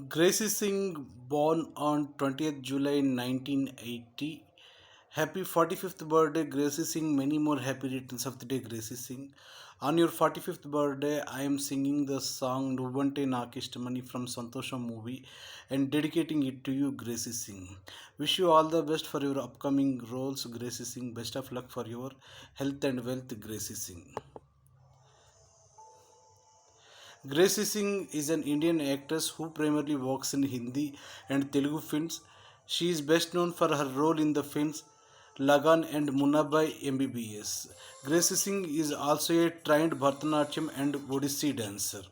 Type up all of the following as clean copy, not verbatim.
Gracie Singh, born on 20th July 1980. Happy 45th birthday, Gracie Singh. Many more happy returns of the day, Gracie Singh. On your 45th birthday, I am singing the song Nuvante Nakishtamani from Santosha movie and dedicating it to you, Gracie Singh. Wish you all the best for your upcoming roles, Gracie Singh. Best of luck for your health and wealth, Gracie Singh. Gracie Singh is an Indian actress who primarily works in Hindi and Telugu films. She is best known for her role in the films Lagan and Munnabai MBBS. Gracie Singh is also a trained Bharatanatyam and Odissi dancer.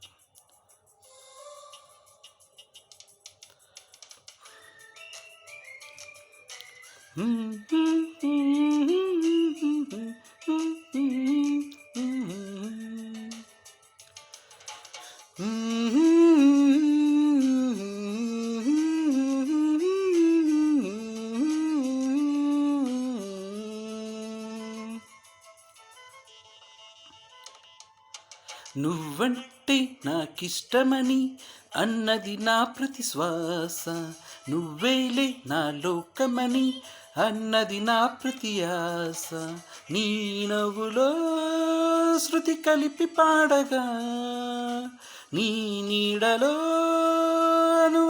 నువ్వంటే నాకిష్టమని అన్నది నా ప్రతి శ్వాస, నువ్వేలే నా లోకమని అన్నది నా ప్రతి ఆశ. నీ నవ్వులో శృతి కలిపి పాడగా, నీ నీడలో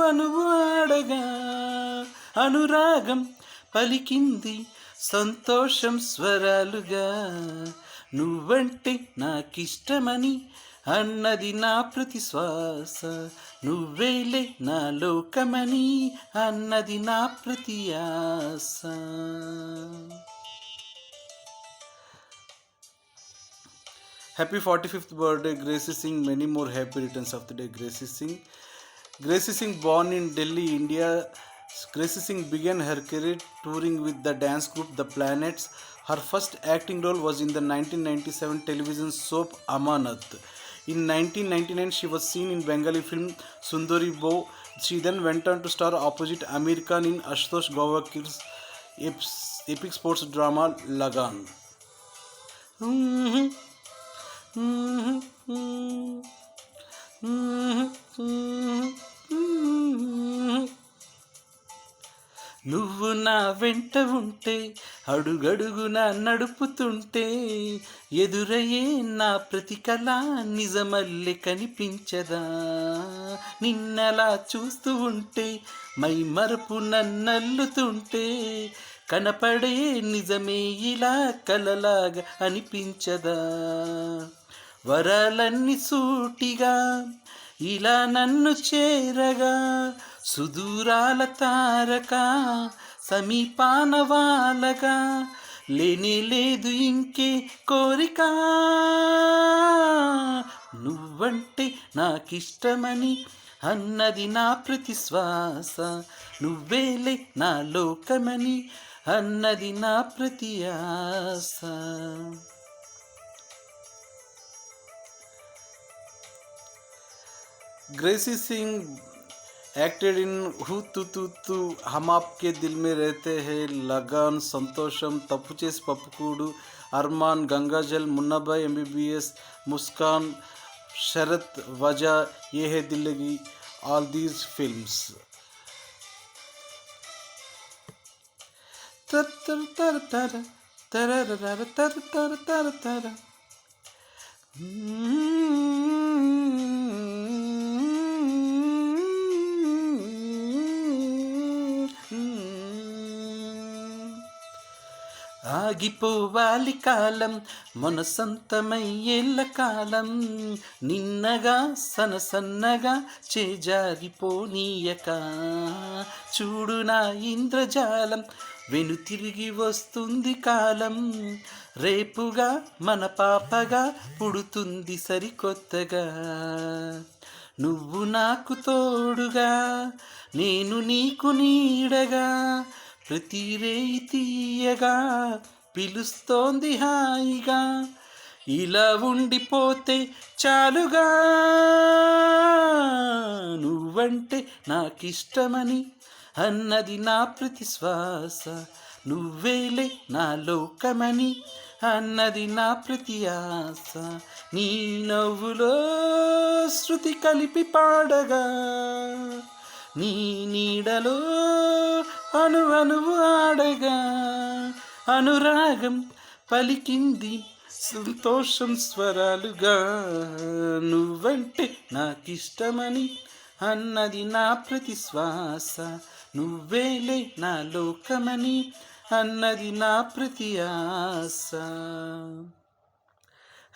అణువు ఆడగా, అనురాగం పలికింది సంతోషం స్వరాలుగా. నువ్వంటే నాకిష్టమని అన్నది నా ప్రతి శ్వాస, నువ్వేలే నా లోకమని అన్నది నా ప్రతి ఆశ. Happy 45th birthday, Gracie Singh. Many more happy returns of the day, Gracie Singh. Gracie Singh, born in Delhi, India. Gracie Singh began her career touring with the dance group The Planets. Her first acting role was in the 1997 television soap Amanat. In 1999, she was seen in Bengali film Sundari Bo. She then went on to star opposite Amir Khan in Ashutosh Gowakir's epic sports drama Lagan. నువ్వు నా వెంట ఉంటే, అడుగడుగునా నడుపుతుంటే, ఎదురయ్యే నా ప్రతి కళ నిజమల్లె కనిపించదా. నిన్నలా చూస్తూ ఉంటే, మై మరపు నన్నల్లుతుంటే, కనపడే నిజమే ఇలా కలలాగా అనిపించదా. వరాలన్నీ సూటిగా ఇలా నన్ను చేరగా, సుదూరాల తారక సమీపాన వాలగా, లేనే లేదు ఇంకే కోరిక. నువ్వంటే నాకిష్టమని అన్నది నా ప్రతి శ్వాస, నువ్వేలే నా లోకమని అన్నది నా ప్రతి ఆశ. Gracie Singh acted in Hu Tu Tu Tu, हम आपके दिल में रहते हैं, लगन, संतोषम, तप्पू चेस पप्पूकूडु, अरमान, गंगाजल, मुन्नाबाई MBBS, मुस्कान, शरत, वजह, ये है दिल लगी, all these films. tar tar tar tar tar tar tar tar tar. ఆగిపోవాలి కాలం మనసంతమయ్యేళ్ళ కాలం, నిన్నగా సన్నగా చేజారిపోనీయక, చూడు నా ఇంద్రజాలం వెనుతిరిగి వస్తుంది కాలం, రేపుగా మన పాపగా పుడుతుంది సరికొత్తగా. నువ్వు నాకు తోడుగా, నేను నీకు నీడగా, ప్రతి రేయి తీయగా పిలుస్తోంది హాయిగా, ఇలా ఉండిపోతే చాలుగా. నువ్వంటే నాకిష్టమని అన్నది నా ప్రతి శ్వాస, నువ్వేలే నా లోకమని అన్నది నా ప్రతి ఆశ. నీ నవ్వులో శృతి కలిపి పాడగా, నీ నీడలో అను అనువు ఆడగా అనురాగం పలికింది సంతోషం స్వరాలుగా. నువ్వంటే నాకిష్టమని అన్నది నా ప్రతి శ్వాస, నువ్వేలే నా లోకమని అన్నది నా ప్రతి ఆశ.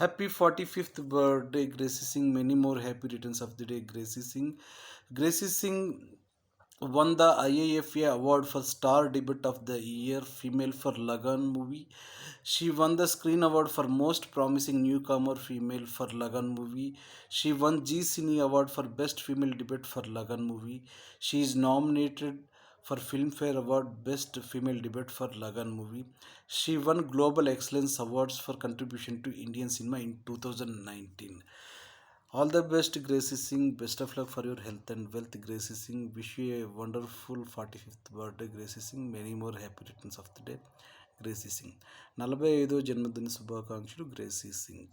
Happy 45th birthday, Gracie Singh. Many more happy returns of the day, Gracie Singh. Gracie Singh won the IIFA award for Star Debut of the Year Female for Lagan movie. She won the Screen Award for Most Promising Newcomer Female for Lagan movie. She won G Cine Award for Best Female Debut for Lagan movie. She is nominated for Filmfare Award Best Female Debut for Lagan movie. She won Global Excellence Awards for contribution to Indian cinema in 2019. All the best, Gracie Singh. Best of luck for your health and wealth, Gracie Singh. Wish you a wonderful 45th birthday, Gracie Singh. Many more happy returns of the day, Gracie Singh. 45వ జన్మదిన శుభాకాంక్షలు, Gracie Singh.